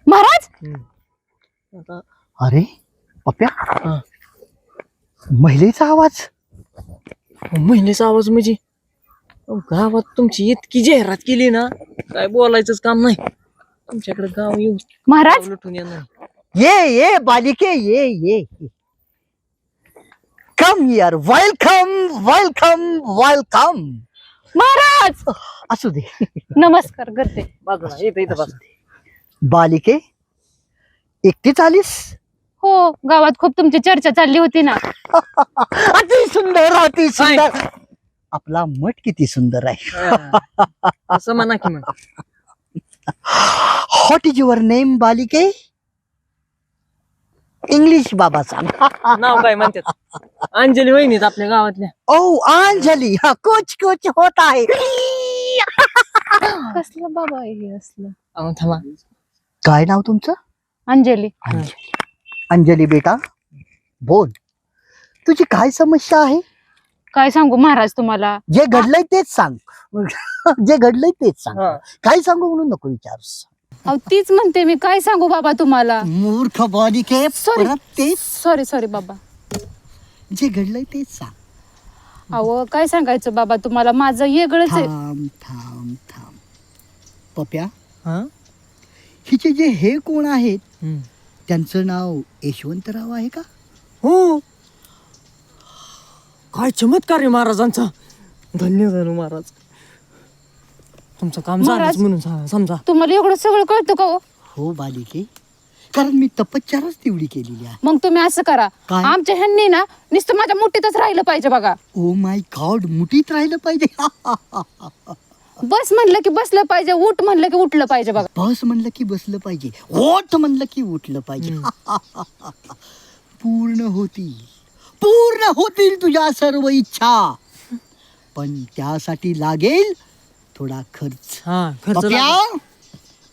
महाराज आता अरे पप्प्या, हा. महिलेचा आवाज. महिलेचा आवाज म्हणजे अहो, गावात तुमची इतकी जाहिरात केली ना, काय बोलायचंच काम नाही. तुमच्याकडे गाव येऊ महाराज लुटून येणार. ये बालिके, ये कम यार. Welcome welcome welcome. महाराज असू दे. नमस्कार करते. बाजूला इथं बस. बालिके, एकटीच आलीस? हो, गावात खूप तुमची चर्चा चालली होती ना. अति सुंदर, अति सुंदर. आपला मठ किती सुंदर आहे. असं म्हणा की मग. व्हॉट इज युअर नेम बालिके? इंग्लिश बाबा सांग. नाव काय म्हणतात? अंजली वहिनीत आपल्या गावातल्या. ओ अंजली, हा कुछ कुछ होता है. कसलं बाबा आहे हे असलं? अहो, थांबा. काय नाव तुमचं? अंजली. अंजली बेटा, बोल, तुझी काय समस्या आहे? काय सांगू महाराज तुम्हाला? जे घडलंय तेच सांग. जे घडलंय तेच सांग. हा. काय सांगू म्हणून नको विचारूस. अहो तीच म्हणते मी, काय सांगू बाबा तुम्हाला? मूर्ख बालिके, Sorry. परत तेच. सॉरी बाबा. जे घडलंय तेच सांग. अहो काय सांगायचं बाबा तुम्हाला, माझं वेगळंच आहे. थांब. पप्या, हा? हिचे जे हे कोण आहेत हम्म. त्यांचं नाव यशवंतराव आहे का? हो. काय चमत्कार आहे महाराजांचा. धन्य झालो महाराज. तुमचं काम महाराज. झालंच म्हणून समजा. तुम्हाला एवढं सगळं कळतं का हो? हो बालिके, कारण मी तपश्चर्याच तेवढी केलेली आहे. मग तुम्ही असं करा, काय? आमच्या ह्यांनी ना नुसतं माझ्या मुठीतच राहिलं पाहिजे बघा. ओ माय गॉड, मुठीत राहिलं पाहिजे. बस म्हणलं की बसलं पाहिजे, उठ म्हणलं की उठलं पाहिजे बघा. बस म्हणलं की बसलं पाहिजे, ओठ म्हणलं की उठलं पाहिजे. पूर्ण होतील तुझ्या सर्व इच्छा, पण त्यासाठी लागेल थोडा खर्च. हा, खर्च पप्या, लागेल.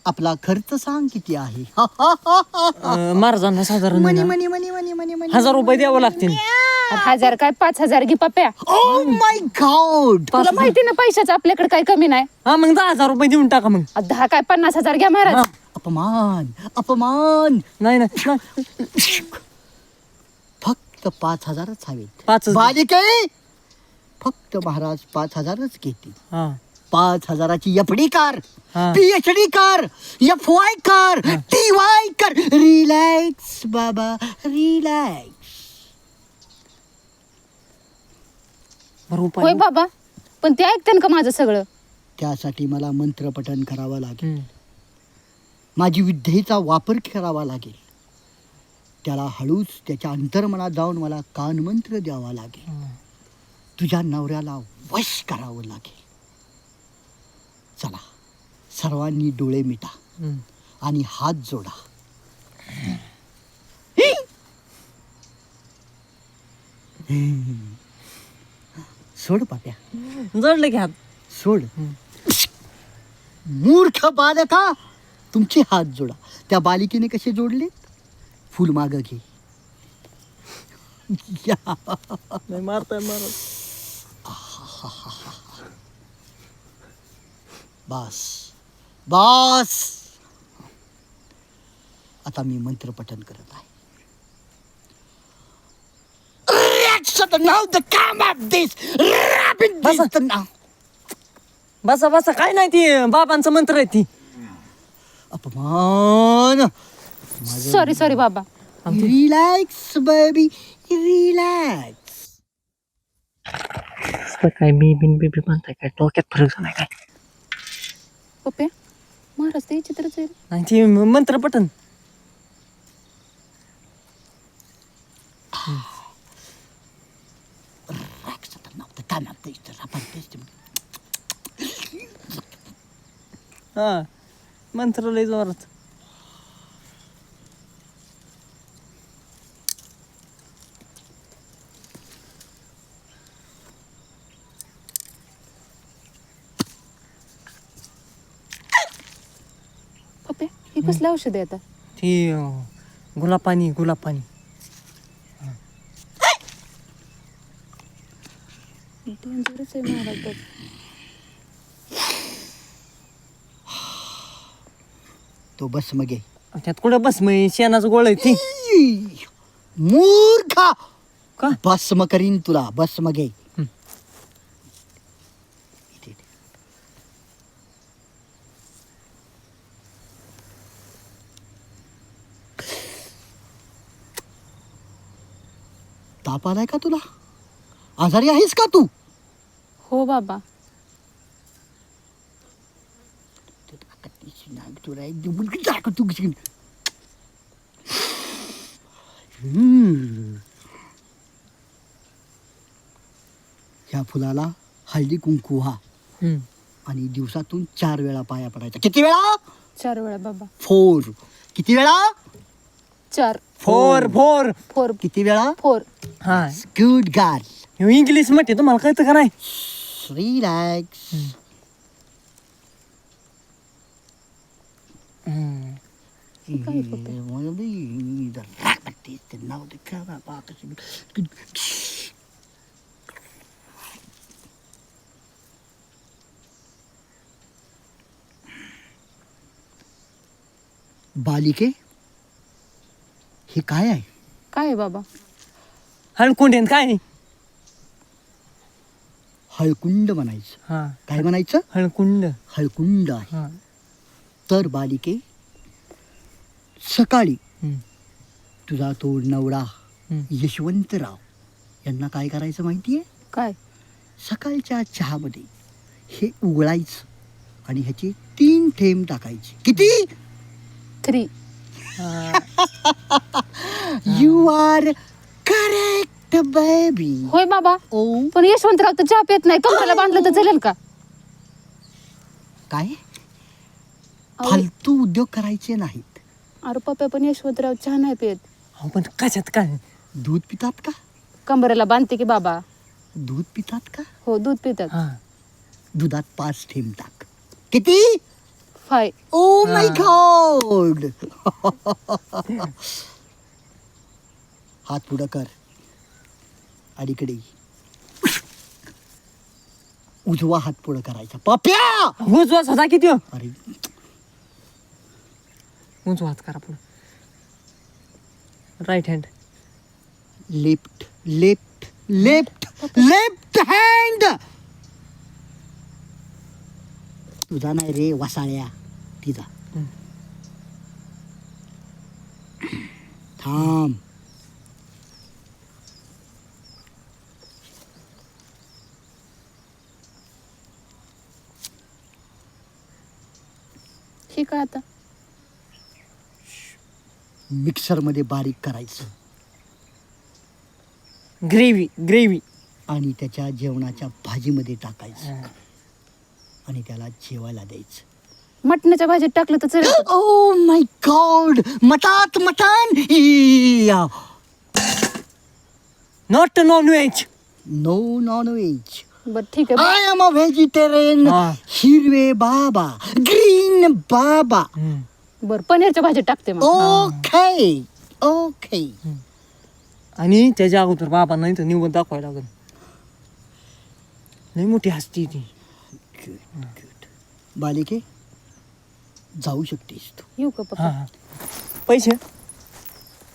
आपला खर्च सांग किती आहे? महाराजांना साधारण मनी ना मनी मनी मनी मनी मनी 1000 रुपये द्यावं लागतील. 1000 काय 5000 घे पप्या. ओ माय गॉड. तुला माहिती ना पैशाचं आपल्याकडे काही कमी नाही. हा, मग 10,000 रुपये देऊन टाका मग. 10 काय 50,000 घ्या महाराज. हा. अपमान. नाही फक्त 5,000च हवेत. 5,000. बालिके, फक्त महाराज 5,000च घेतील. हा. 5,000ची एफडी कार, हा. PhD car, FY car, TY car. Relax बाबा, रिलॅक्स. रुपये. होय बाबा, पण ते ऐकते का माझं सगळं? त्यासाठी मला मंत्रपठन करावं लागेल. हम्म. माझी विद्येचा वापर करावा लागेल. त्याला हळूच त्याच्या अंतर्मनात जाऊन मला कानमंत्र द्यावा लागेल. तुझ्या नवऱ्याला वश करावं लागेल. चला, सर्वांनी डोळे मिटा हम्म. आणि हात जोडा. सोड पाप्या, जडलं की हात. सोड. मूर्ख बालका, तुमचे हात जोडा. त्या बालिकेने कसे जोडले? फुल माग घे. नाही मारताय महाराज. बस. आता मी मंत्रपठन करत आहे. Now the come of this rapid बसा. now. बसा काय नाही ती बाबांचं मंत्र आहे ती. अपमान. सॉरी बाबा. Relax baby, relax. काय मी बेबी म्हणताय काय, डोक्यात फरक झालाय काय? पप्या, महाराज ते चित्रच आहे. नाही ती मंत्र पठन. हा, मंत्र लय जोरात. पप्या, हे कसलं औषध आहे आता? ती गुलाब पाणी. डेंजरच आहे महाराज बघ. तो बस मगे त्यात कुठं बस मग शेणाचं गोळ आहे ती. ई, मूर्खा का? भस्म करीन तुला, भस्म घे. हं. इथे, इथे. ताप आलाय का तुला? आजारी आहेस का तू? हो बाबा. तुला एक मुलगी दाखवतो. हम्म. ह्या फुलाला हळदी कुंकू हा हम्म. आणि दिवसातून 4 वेळा पाया पडायचा. किती वेळा? 4 वेळा बाबा. 4. किती वेळा? 4. 4 4. 4. किती वेळा? 4. हा गुड गर्ल. इंग्लिश मध्ये तुम्हाला कळतं का नाही? रिलॅक्स. काय फक्त? बालिके, हे काय आहे? काय आहे बाबा? हळकुंड काय? हळकुंड म्हणायचं. हा काय म्हणायचं? हळकुंड. हळकुंड आहे. हा. तर बालिके, सकाळी हम्म. तुझा तो नवरा हम्म. यशवंतराव यांना काय करायचं माहितीये? काय? सकाळच्या चहामध्ये हे उघडायचं आणि ह्याचे 3 थेंब टाकायचे. किती? 3. You are correct baby. होय बाबा. ओ पण यशवंतराव तर चहा पित नाही, कमरेला बांधलं तर चालेल का? काय? अहो, फालतू उद्योग करायचे नाहीत. अरे पप्पा पण यशवंतराव चहा नाही पित. अहो, पण कशात काय? दूध पितात का? कमरेला बांधते की बाबा. दूध पितात का? हो, दूध पितात. हा. दुधात 5 थेंब टाक. किती? 5. ओ माय गॉड. हात पुढं कर. अलीकडे उजवा हात पुढं करायचा. पप्या. उजवा सदा किती हो? अरे उजवा हात करा पुढे. Right hand. Left left left left hand. तुझा नाही रे वसाळ्या, तिचा. थांब. हे काय आता? मिक्सर मध्ये बारीक करायचं ग्रेव्ही ग्रेव्ही. आणि त्याच्या जेवणाच्या भाजीमध्ये टाकायचं आणि त्याला जेवायला द्यायचं. मटणाच्या भाजीत टाकलं तर चालेल का? Oh my god. मटात मटण. Not non veg. No non veg. बरं ठीक आहे. I am a vegetarian. हा. हिरवे बाबा, ग्रीन बाबा. बरं, पनीरच्या भाजीत टाकते मग. Okay okay. आणि त्याच्या अगोदर बाबा नाही तर निवड दाखवायला लागेल. लई मोठी हसती ती. बालिके, जाऊ शकतेस तू. येऊ का हा पप्पा? पैसे.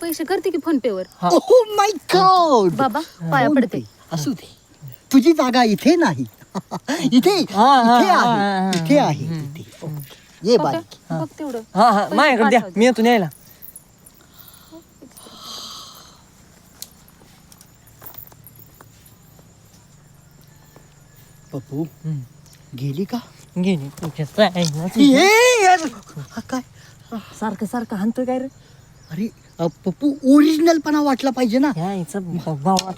पैसे करते की फोन पे वर. हा. ओ माय गॉड. बाबा पाया पडते. असू दे. तुझी जागा इथे नाही. इथे हा, इथे हा, आहे. हा. इथे आहे इथे. ओके. ये पप्पा, बालिके. बघ तेवढं. हा हा पैसे माझ्याकडे द्या, पाठवा. मी येतो न्यायला. पप्पू गेली का? गेली. ये यार. हा काय? सारखं सारखं हाणतोय काय रे? अरे पप्पू, ओरिजिनलपणा वाटला पाहिजे ना. यायचं भावात.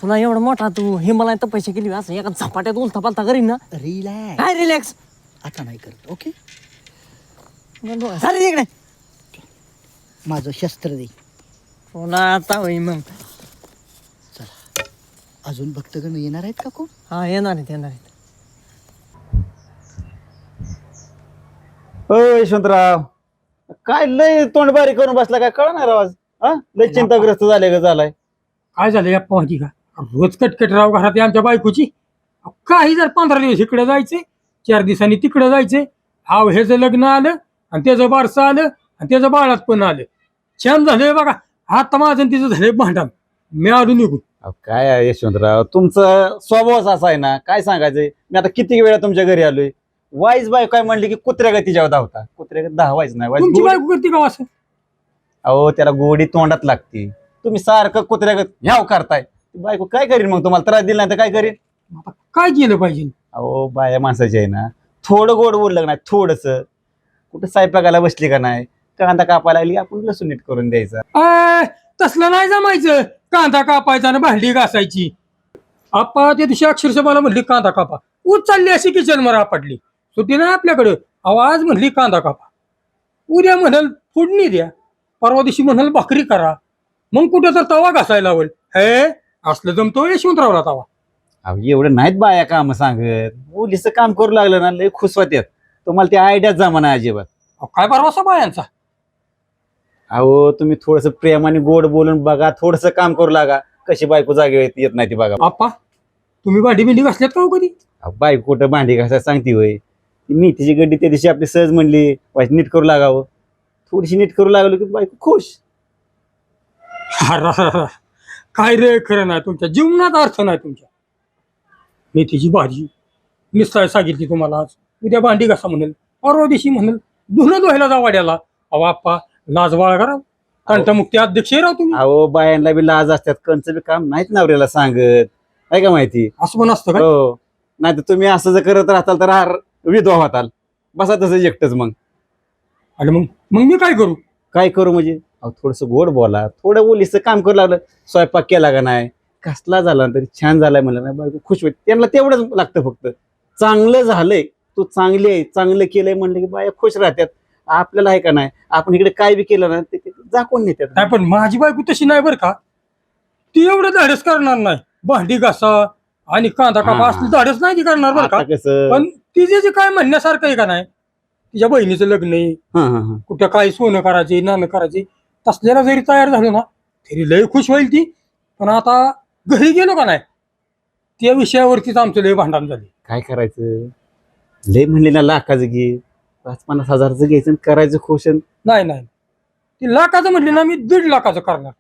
तुला एवढा मोठा तू हिमालयात तपस्या केली असं एका झपाट्यात उलथा पालथा करीन ना. रिलॅक्स. काय रिलॅक्स. आता नाही करत. ओके. सारे तिकडे. माझं शस्त्र दे. पुन्हा आता होई मग. चला. अजून भक्तगण येणार आहेत का कोण? हा येणार आहेत येणार आहेत. यशवंतराव, काय लय तोंड बारीक करून बसला, काय कळ नाही आवाज. हा, लय चिंताग्रस्त झाले का झालाय? काय झालं या पाहती का? रोज कटकट राव घरात आहे आमच्या बायकोची. काही जर 15 दिवस इकडे जायचे, 4 दिवसांनी तिकडे जायचे. हाव ह्याचं लग्न आलं आणि त्याचं बारसं आलं आणि त्याचं बाळात पण आलं. छान झालंय बघा. आता माझं आणि तिचं झालंय भांडण. मी आलो निघून. अहो, काय आहे यशवंतराव, तुमचा स्वभावच असा आहे ना, काय सांगायचंय. मी आता किती वेळा तुमच्या घरी आलोय. वाईज बाय काय म्हणली की कुत्र्या तिच्यावर धावता. कुत्र्या धावायच नाही. तुमची वाईज बायको करते का असं? अहो त्याला गोडी तोंडात लागते. तुम्ही सारखं कुत्र्यागत ह्याव करताय. ती बायको काय करीन मग? तुम्हाला त्रास दिला नाही तर काय करीन? आता काय केलं पाहिजे? अहो बाया माणसाची आहे ना, थोडं गोड बोललं नाही, थोडस कुठं स्वयंपाकाला बसली का नाही, कांदा कापायला लागली आपण लसूण नीट करून द्यायचा. तसलं नाही जमायचं. कांदा कापायचा आणि भांडी घासायची. आपा त्या दिवशी अक्षरशः मला म्हणली कांदा कापा. उचलली अशी किचन वर आपटली. सुट्टी नाही आपल्याकडं. आवाज म्हणली कांदा कापा. उद्या म्हणाल फोडणी द्या. परवा दिवशी म्हणाल भाकरी करा. मग कुठं तर तवा घासायला लावल. हे असलं जमतो यशवंतरावला तवा. अहो एवढं नाहीत बाया काम सांगत. मुलीचं काम करू लागलं ना लय खुश होत्यात. तुम्हाला ती आयडियाच जमा नाही अजिबात. काय भरवसा बायांचा? अहो तुम्ही थोडस प्रेमाने गोड बोलून बघा, थोडस काम करू लागा. कशी बायको जागे येत नाही ती बघा. आप्पा तुम्ही भांडी बिंडी घासल्यात का हो कधी? अहो, बायको कुठं भांडी घासायला सांगते होय. ती मेथीची गड्डी त्या दिवशी आपली सहज म्हणली वाईट नीट करू लागावं. थोडीशी नीट करू लागलो की बायको खुश. काय रे खरं नाही. तुमच्या जीवनात अर्थ नाही तुमच्या. मेथीची भाजी निसताय सांगितली तुम्हाला. आज उद्या भांडी घासा म्हणेल. परवा दिवशी म्हणेल धुणं धुवायला जा वाड्याला. अहो आप्पा लाज बाळा करा. कंठमुक्ती अध्यक्ष राव तुम्ही. अहो बायांना बी लाज असतात. कंच बी काम नाहीत नवऱ्याला सांगत. काय का माहिती? असं पण असतं का? हो. नाही तर तुम्ही असं जर करत राहताल तर विधवा होताल. बसा तसं एकटंच मग. आणि मग मग मी काय करू? काय करू म्हणजे? अहो थोडंसं गोड बोला. थोडं बोलीचं काम करू लागलं. स्वयंपाक केला का नाही, कसला झाला तरी छान झालाय म्हणलं नाही बायको खुश होईल. त्यांना तेवढंच लागतं फक्त. चांगलं झालंय, तू चांगली आहे, चांगलं केलंय म्हणलं की बाया खुश राहतात. आपल्याला आहे का नाही, आपण इकडे काय बी केलं ना ते जाकून नेतात. नाही पण माझी बायको तशी नाही बरं का. ती एवढं धाडस करणार नाही. भांडी घासा आणि कांदा कापा असलं धाडस नाही ती करणार बरं का. आता कसं पण तिचे जे काय म्हणण्यासारखं आहे का नाही, तिच्या बहिणीचं लग्न आहे, हं, हं, हं. कुठं काय सोनं करायचे नाणं करायचे, तसल्याला जरी तयार झालो ना तरी लय खुश होईल ती. पण आता घरी गेलो का नाही त्या विषयावरतीच आमचं लय भांडण झाले. काय करायचं? लय म्हणले ना लाखाचं घे, 50-50 हजाराचं घ्यायचं आणि करायचं खुश. नाही नाही ती लाखाचं म्हटली ना मी 1.5 लाखाचं करणार.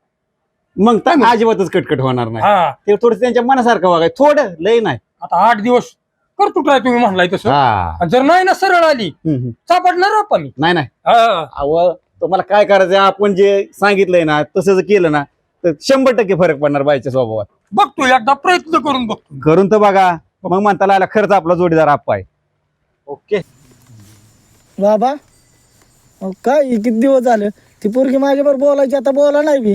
मग काय अजिबातच कटकट होणार नाही. हा ते थोडं त्यांच्या मनासारखं वागाय, थोडं लय नाही. आता 8 दिवस करतो ट्राय तुम्ही म्हणलाय तसं. हा. आणि जर नाही ना सरळ आली हं, हं. सापडणार आपण मी. नाही नाही हा. अहो तुम्हाला काय करायचं आपण जे सांगितलंय ना तसं जर केलं ना तर 100% फरक पडणार बाईच्या स्वभावात. बघतो एकदा प्रयत्न करून बघतो. करून तर बघा. मग म्हणता लागला खरंच आपला जोडीदार आप्पा आहे. ओके. बाबा अहो काय हे किती दिवस झाले ती पोरगी माझ्याबरोबर बोलायची आता बोला नाही बी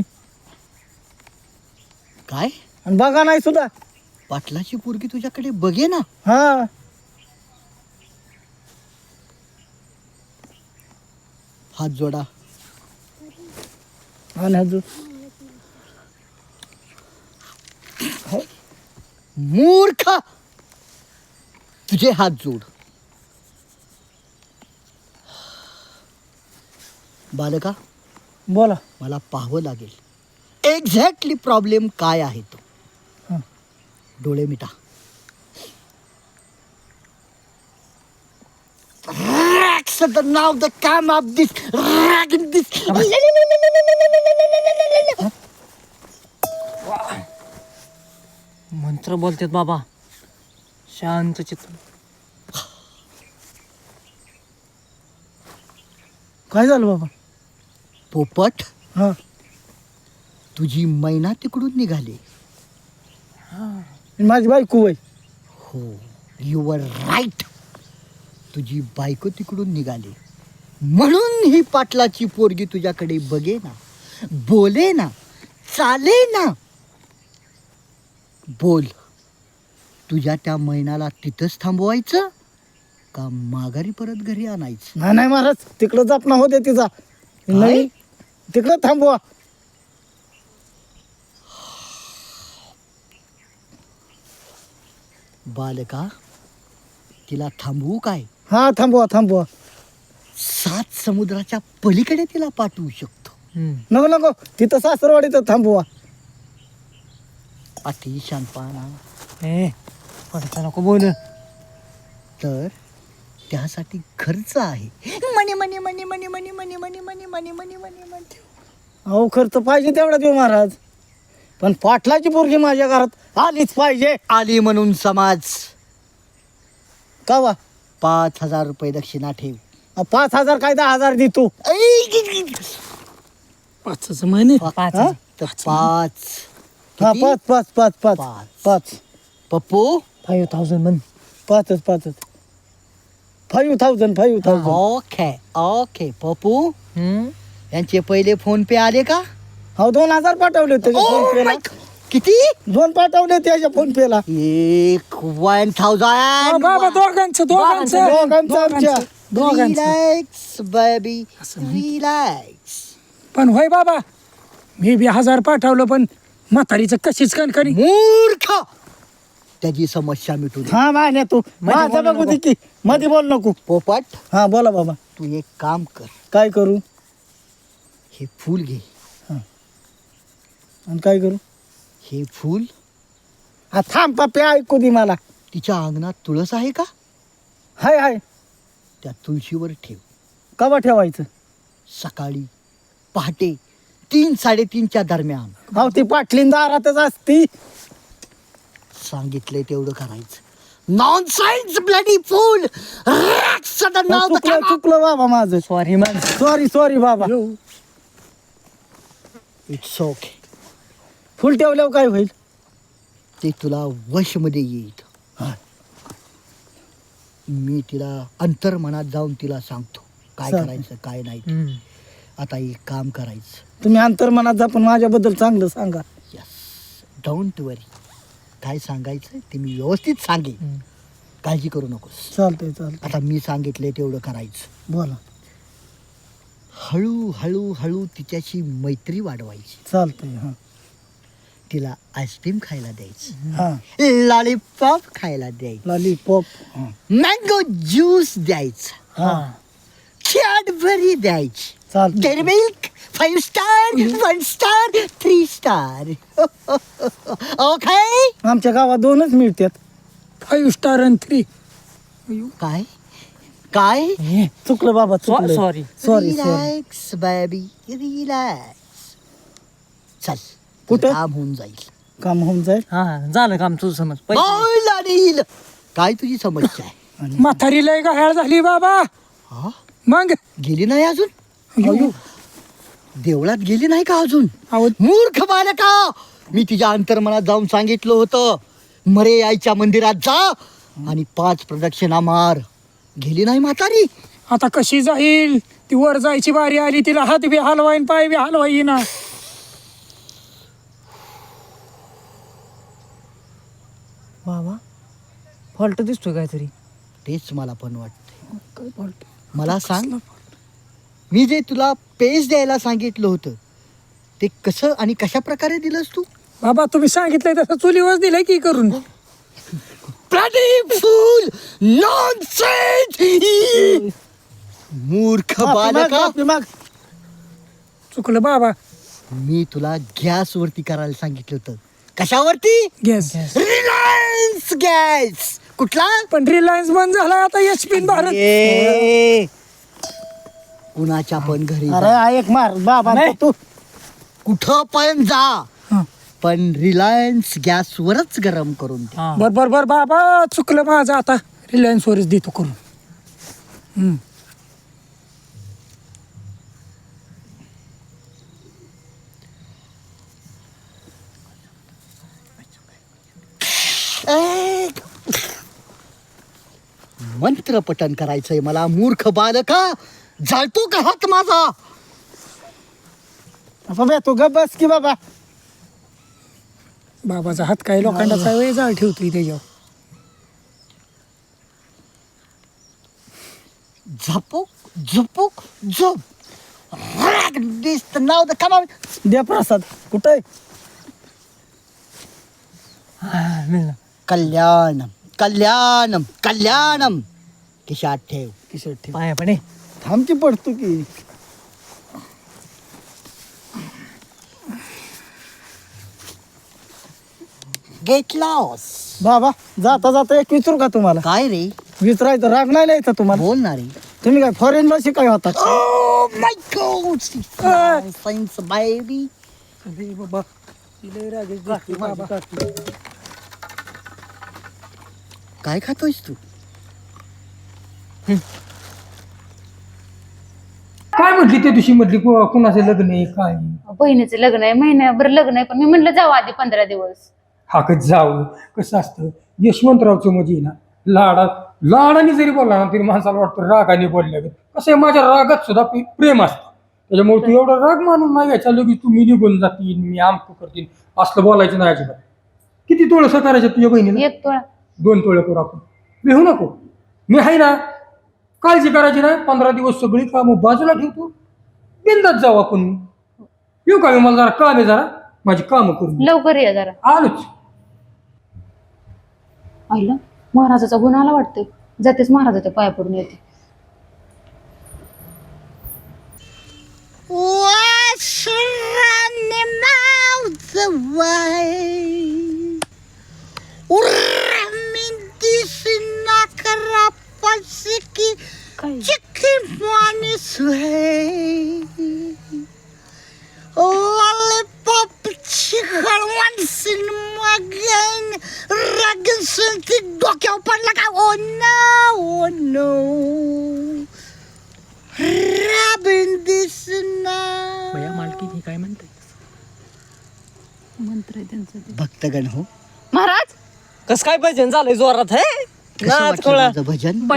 काय? आणि बघा नाही सुद्धा. पाटलाची पोरगी तुझ्याकडे बघे ना. हा हात जोडा. आणि अजून मूर्ख, तुझे हात जोड. बालका बोला. मला पाहावं लागेल एक्झॅक्टली प्रॉब्लेम काय आहे तो. हं. डोळे meta. Rags are the now the cam of this rag in this. मंत्र बोलतात बाबा. शांत चित्त. काय झालं बाबा? पोपट, हा तुझी मैना तिकडून निघाली. आणि माझी बायको वय. हो, यू आर राईट. तुझी बायको तिकडून निघाली म्हणून ही पाटलाची पोरगी तुझ्याकडे बघे ना, बोले ना, चाले ना. बोल, तुझ्या त्या मैनाला तिथंच थांबवायचं का माघारी परत घरी आणायचं? नाही नाही महाराज तिकडं जापना होते तिचा. नाही तिकडं थांबवा. बालका, तिला थांबवू काय? हा थांबवा थांबवा. 7 समुद्राच्या पलीकडे तिला पाठवू शकतो. नको नको तिथं सासरवाडीत थांबवा. अति शानपणा. ए पडता नको बोल. तर त्यासाठी खर्च आहे. मनी मनी मनी मनी मनी मनी मनी मनी मनी मनी मनी मनी. अहो खर्च पाहिजे तेवढा देऊ महाराज, पण पाटलाची पोरगी माझ्या घरात आलीच पाहिजे. आली म्हणून समाज. का वा 5,000 रुपये दक्षिणा ठेव. 5,000 काय 10,000 दे तू. पाचच महिने हा? तर 5. हा किती? 5 पप्पू 5,000 म्हण. 5,000 5,000. Okay okay. पप्पू हम्म? यांचे पहिले फोन पे आले का? हो 2,000 पाठवले होते त्याच्या फोन पेला. किती? 2 पाठवले होते त्याच्या फोन पेला. 1,000. बाबा दोघांचं दोघांचं आमच्या. Relax baby relax. पण होय बाबा, मी बी 1000 पाठवलं, पण म्हातारीचं कशीच कणकणी. मूर्ख. त्याची समस्या मिटू दे. हा मान्य तू माझं बघू दे की मध्ये बोल नको. पोपट हा बोला बाबा. तू एक काम कर. काय करू हे फूल घे. आणि काय करू? हे फूल हा थांब पप्पे ऐकू दे मला. तिच्या अंगणात तुळस आहे का? हाय त्या तुळशीवर ठेव. कवा ठेवायचं? सकाळी पहाटे 3-3:30च्या दरम्यान. हो ती पाटलीन दारातच असती. सांगितलंय तेवढं करायचं. Nonsense bloody fool. चुकलं बाबा माझं. Sorry ma'am. सॉरी बाबा. It's okay. फुल ठेवल्यावर काय होईल? ते तुला वशमध्ये येईल. मी तिला अंतर्मनात जाऊन तिला सांगतो काय चालेल. करायचं काय नाही. हम्म. आता एक काम करायचं. तुम्ही अंतर्मनात जा पण माझ्याबद्दल चांगलं सांगा. यस डोंट वरी. काय सांगायचं ते मी व्यवस्थित सांगेन. काळजी करू नकोस. चालतंय. आता मी सांगितलंय तेवढं करायचं. बोला. हळू तिच्याशी मैत्री वाढवायची. चालतंय. हा तिला आईस्क्रीम खायला द्यायचं. हा लॉलीपॉप खायला द्यायचं. लॉलीपॉप. मँगो ज्यूस द्यायचा. हा कॅडबरी द्यायची. चालतंय. Dairy milk 5 star 1 star 3 star. Okay. आमच्या गावात 2च मिळतात. 5 स्टार आणि 3. काय काय चुकलं बाबा चुकलं. सॉरी. Relax baby relax. चल कुठं? काम होऊन जाईल. काम होऊन जाईल. हा झालं काम तुझं समज. पैसे. बोल अनिल. काय तुझी समस्या आहे? म्हातारी लय गहाळ झाली बाबा. हा? मग गेली नाही अजून? देवळात गेली नाही का अजून? अहो, मूर्ख बालका. मी तिच्या अंतर्मनात जाऊन सांगितलं होतं मरे आईच्या मंदिरात जा आणि 5 प्रदक्षिणा मार. गेली नाही म्हातारी. आता कशी जाईल? ती वर जायची बारी आली, तिला हात बी हलवाईन पाय बी हलवाई ना. बाबा फॉल्ट दिसतोय काहीतरी. तेच मला पण वाटतंय. मला सांग, मी जे तुला पेज द्यायला सांगितलं होतं ते कसं आणि कशा प्रकारे दिलंस तू? बाबा तुम्ही सांगितलंय तसं चुलीवर दिलंय की करून. फूल नॉनसेन्स. मूर्ख बालका. मग चुकलं बाबा. मी तुला गॅस वरती करायला सांगितलं होतं. कशावरती? गॅस. Reliance gas. कुठला? पण रिलायन्स बंद झाला आता. HP भारत. ए, कुणाच्या पण घरी अरे जा. ऐक मार बाबा तू. कुठं पण जा हा. पण रिलायन्स गॅसवरच गरम करून दे. हा. बर बाबा चुकलं माझं. आता रिलायन्स वरच देतो करून. मंत्र पठण करायचंय मला. मूर्ख बालका. जाळतो का हात माझा? बाबा तू गप बस की बाबा. बाबाचा हात काही लोखंडाचा वेळ जाळ ठेवतोय त्याच्यावर. झोपूक झोप. This the now the come on. द्या प्रसाद. कुठे? हा, मिळालं. कल्याणम खिशात ठेव. किशोर ठेव. पाया पण आहे. थांबची पडतो की. Get lost. बाबा जाता एक विचारू का तुम्हाला? काय रे? विचारायचं राग नाही यायचा तुम्हाला. बोलणारे. तुम्ही काय फॉरेनला शिकाय होता? Oh my God! Science, baby. बाबा काय खातोयस तू? काय म्हटली त्या दिवशी म्हटली कुणाचे लग्न आहे काय बहिणीचं लग्न आहे, महिन्याभर लग्न आहे, पण मी म्हणलं जाऊ आधी 15 दिवस. हा कधी जाऊ कसं असतं यशवंतरावचं म्हणजे ना लाडाने जरी बोलला ना तरी माणसाला वाटतं रागाने बोलल्या कसं आहे माझ्या रागात सुद्धा प्रेम असतं त्याच्यामुळे तू एवढा राग मानून नाही घ्यायचा लगेच तू मी निघून जातील मी आमक करतील असलं बोलायचं नाही अजिबात. किती तोळसं करायचं तुझ्या बहिणीला? 1 तोळा. 2 तोळे करू आपण भेऊ नको मी आहे ना काळजी करायची नाही 15 दिवस सगळी कामं बाजूला ठेवतो बिंदात जाऊ आपण येऊ का मी मला जरा काम आहे जरा माझी कामं करून लवकर या जरा. आलोच. आईला महाराजाचा गुण आला वाटतंय, जातेच महाराजाच्या पाया पडून येते. Wash running mouths away. Uramin disina karapasiki chikimani sway. Lollipop chicken once in my gang. Raggin sunti डोक्यावर पडला का? Oh no. Robin दिसना. भैया मालकी काय म्हणते? मंत्र आहे त्यांचं ते. भक्तगण हो. महाराज कस काय भजन झालंय जोरात हे? कसं वाटलं माझं भजन?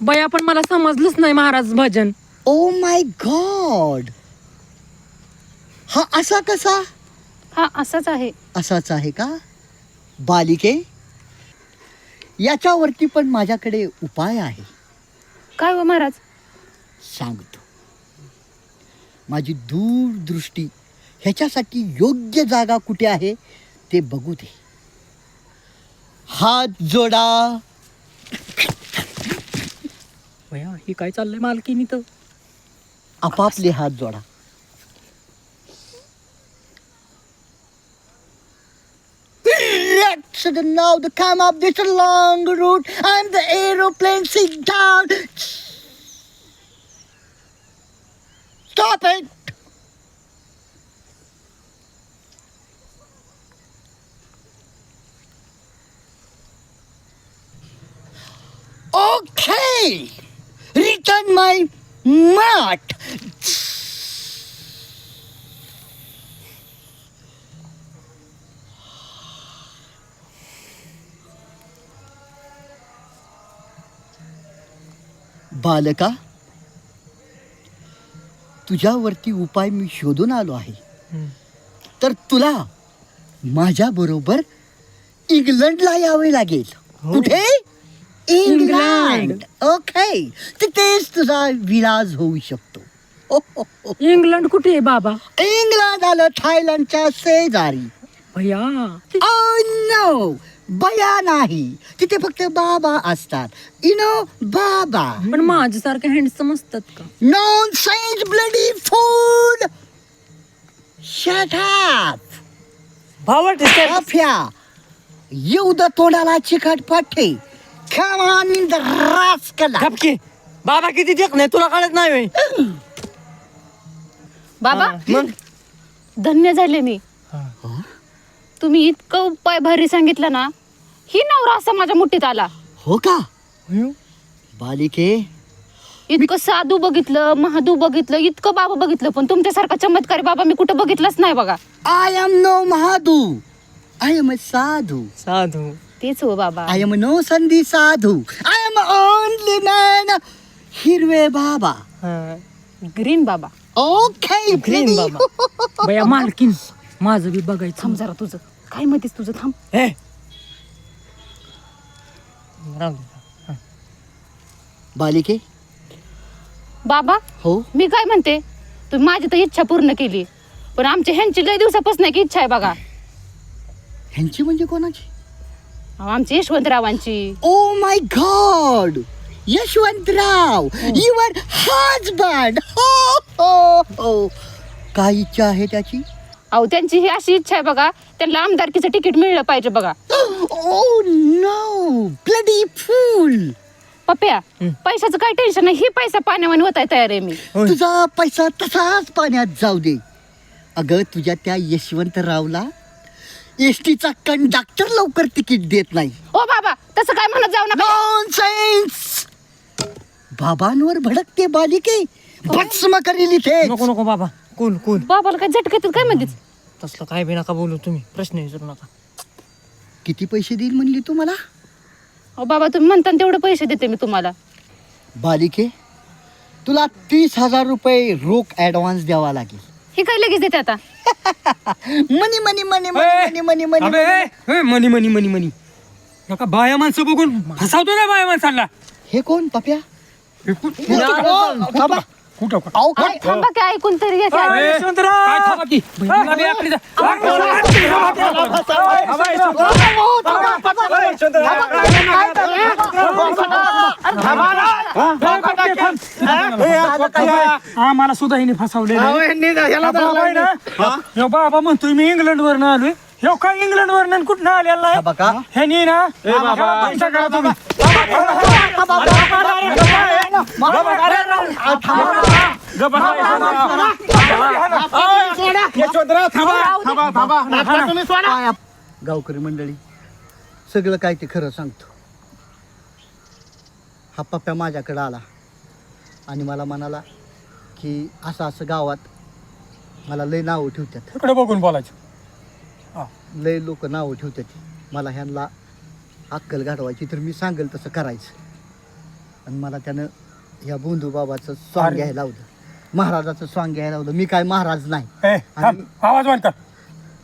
बया पण मला समजलंच नाही महाराज भजन. ओ माय गॉड. हा असा कसा? हा असाच आहे. असाच आहे का? बालिके याच्यावरती पण माझ्याकडे उपाय आहे. काय हो महाराज? सांगतो. माझी दूरदृष्टी ह्याच्यासाठी योग्य जागा कुठे आहे ते बघू दे. हात जोडा. भैया हे काय चाललंय मालकीनी तर? आपापले हात जोडा. Let's now the come up this long route. I'm the aeroplane. Sit down. Stop it. Okay. Return my mat. बालका, तुझ्यावरती उपाय मी शोधून आलो आहे. तर तुला माझ्या बरोबर इंग्लंडला यावे लागेल. कुठे? इंग्लंड. ओके. तिथेच तुझा विलास होऊ शकतो. इंग्लंड कुठे आहे बाबा? इंग्लंड आलं थायलंडच्या शेजारी. भैया नो, बया नाही. तिथे फक्त बाबा असतात. यु नो बाबा. पण माझ्यासारखे हँडसम असतात का? Nonsense, bloody fool! Shut up! अफ्या, येऊ द तोंडाला चिकट पट्टे. Come on in the rascal. धपकी बाबा किती देख नाही तुला कळत नाही होय? बाबा मग धन्य झाले मी. तुम्ही इतकं उपाय भारी सांगितलं ना, ही नवरा असा माझ्या मुठीत आला. हो का? बालिके, इतकं साधू बघितलं, महादू बघितलं, इतकं बाबा बघितलं, पण तुमच्यासारखा चमत्कारी बाबा मी कुठं बघितलंच नाही बघा. I am no Mahadu. I am a साधू. साधू तेच हो बाबा. I am no संधी साधू. I am only man. हिरवे बाबा. ग्रीन बाबा. ओके. ग्रीन बाबा. भैया मालकीन माझं बी बघायचं. थांब जरा तुझं काय मध्येच तुझं थांब. हे राहू दे. बालिके, बाबा हो. मी काय म्हणते, तुम्ही माझी तर इच्छा पूर्ण केली, पण आमची ह्यांची लय दिवसापासून एक इच्छा आहे बघा. ह्यांची म्हणजे कोणाची? आमची यशवंतरावांची. Oh my god, Yashwantrao, your husband. हो. काय इच्छा आहे त्याची? अहो त्यांची ही अशी इच्छा आहे बघा, त्यांना आमदारकीचं तिकीट मिळलं पाहिजे बघा. Oh no, bloody fool. पप्प्या पैशाचं काय टेन्शन नाही, ही पैसा पाण्यावानी होताय तयार आहे मी. तुझा पैसा तसाच पाण्यात जाऊ दे. अगं तुझ्या त्या यशवंतरावला एसटीचा कंडक्टर लवकर तिकीट देत नाही. ओ बाबा तसं काय म्हणत जाऊ नका. नॉनसेन्स. बाबांवर भडकते बालिके, भस्म करील इथे. नको नको बाबा, कोण कोण बाबाला काय झटक येतात काय म्हणतेच. तसलं काय बी नका बोलू तुम्ही, प्रश्न विचारू नका. किती पैसे देईल म्हणली तू मला? ओ बाबा तुम्ही म्हणता तेवढे पैसे देते मी तुम्हाला. बालिके तुला 30,000 रुपये रोख ऍडव्हान्स द्यावा लागेल. हे काय लगेच देते आता. मनी मनी मनी मनी मनी मनी अबे, मनी. मनी मनी मनी मनी नका बाया माणसं बघून फसावतो ना बाया माणसाला. हे कोण पप्या? थांबा. कुठं अहो, काय? थांबा की ऐकून तरी घ्या की. काय थांबा की? बहिणीला बी आखरी जा. मला सुद्धा हिने फसवले. बाबा म्हणतोय मी इंग्लंड वरनं आलोय. ह्यो काय इंग्लंड वरनं कुठं आलेला आहे? बघा ह्यानी ना तुमच्या घरात तुम्ही. गावकरी मंडळी, सगळं काय ते खरं सांगतो. हा पप्प्या माझ्याकडे आला आणि मला म्हणाला की असं असं गावात मला लय नावं ठेवतात, इकडे बघून बोलायचं. लय लोक नावं ठेवतात. मला ह्यांना अक्कल घडवायची तर मी सांगेल तसं करायचं. आणि मला त्यानं ह्या बोंधू बाबाचं सॉंग घ्यायला लावलं, महाराजाचं सॉंग घ्यायला लावलं. मी काय महाराज नाही. आवाज बंद कर.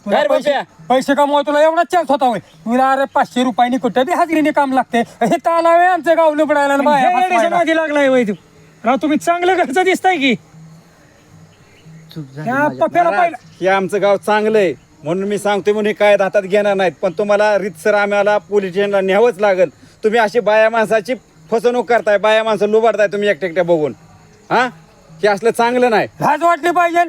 तुला काय रे पैसे पैसे कमवाय तुला एवढा चान्स होता होय. तुला अरे 500 रुपयानी कुठं बी हाजरीने काम लागते. हे तालावे आमचं गाव लुबडायला मागे लागलाय वय तू. राव तुम्ही चांगलं घरचं दिसताय की. चूक झाली त्या माझ्या. पप्याला पाहिलं. हे आमचं गाव चांगलं आहे म्हणून मी सांगतोय म्हणून हे काय हातात घेणार नाहीत, पण तुम्हाला रीतसर आम्हाला पोलीस स्टेशनला न्यावंच लागेल. तुम्ही अशी बाया माणसाची फसवणूक करताय, बाया माणसं लुबाडताय तुम्ही एकट्या एकट्या बघून. हा हे असलं चांगलं नाही. लाज वाटली पाहिजे.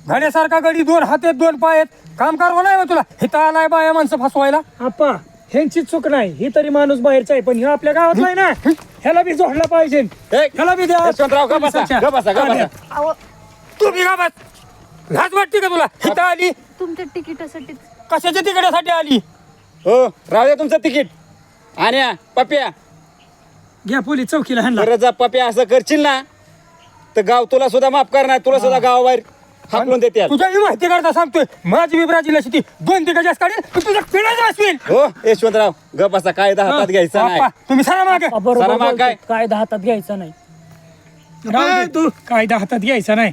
घड्यासारखा गडी, 2 हात आहेत 2 पाय आहेत. काम करवा नाही तुला. हे आलाय बाया माणसं फसवायला. आप्पा ह्यांची चूक नाही, ही तरी माणूस बाहेरचा आहे, पण हे आपल्या गावात नाही ना. ह्याला बी जोडला पाहिजे. ह्याला बी द्या. यशवंतराव, ग बसा, ग बसा, ग बसा. तुम्ही का बस. लाज वाटते का तुला? इथं आली तुमच्या तिकिटासाठी कशाच्या तिकिटासाठी आली? हो राहू द्या तुमचं तिकीट. आणि पप्या घ्या पोलीस चौकीला ह्यांना. खरं जर पप्या असं करशील ना तर गाव तुला सुद्धा माफ करणार, तुला सुद्धा गावाबाहेर हाकलून देते. तुझ्या मी माहिती करता सांगतोय, माझी विब्राजीला शेती 2 तिकट जास्त काढेल तुझ्या पिढ्याच वाचवील. हो यशवंतराव, ग बसा. कायदा हातात घ्यायचा नाही. आप्पा, तुम्ही सांगा मागे. सारा माग काय कायदा हातात घ्यायचा नाही. तू कायदा हातात घ्यायचा नाही.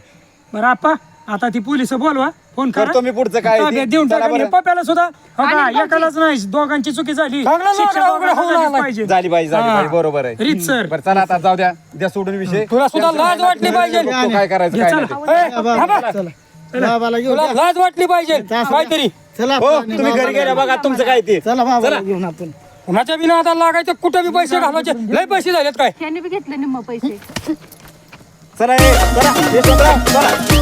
बरं आप्पा, आता ती पोलिस बोलवा, फोन करा. करतो मी पुढचं काय ते. ताब्यात देऊन चला टाका. बरं. पप्याला सुद्धा हो आणि का, भाऊजी. एकालाच नाही, दोघांची चुकी झाली. शिक्षा दोघांना झालीच पाहिजे. झाली पाहिजे, झाली पाहिजे. बरोबर आहे. रीत सर. बरं चला आता जाऊ द्या, द्या सोडून विषय. तुला सुद्धा लाज वाटली पाहिजे. बघतो काय करायचं काय नाही ते. बाबाला घेऊन तुला लाज वाटली पाहिजे काहीतरी. चला हो तुम्ही घरी गेल्या बघा तुमचं काय ते. चला बाबाला घेऊन आपण. कुणाच्या बिना आता लागायचं, कुठे बी पैसे घालायचे. लय पैसे झालेत काय. ह्याने बी घेतले निम्म पैसे. चला चला यशवंतराव चला.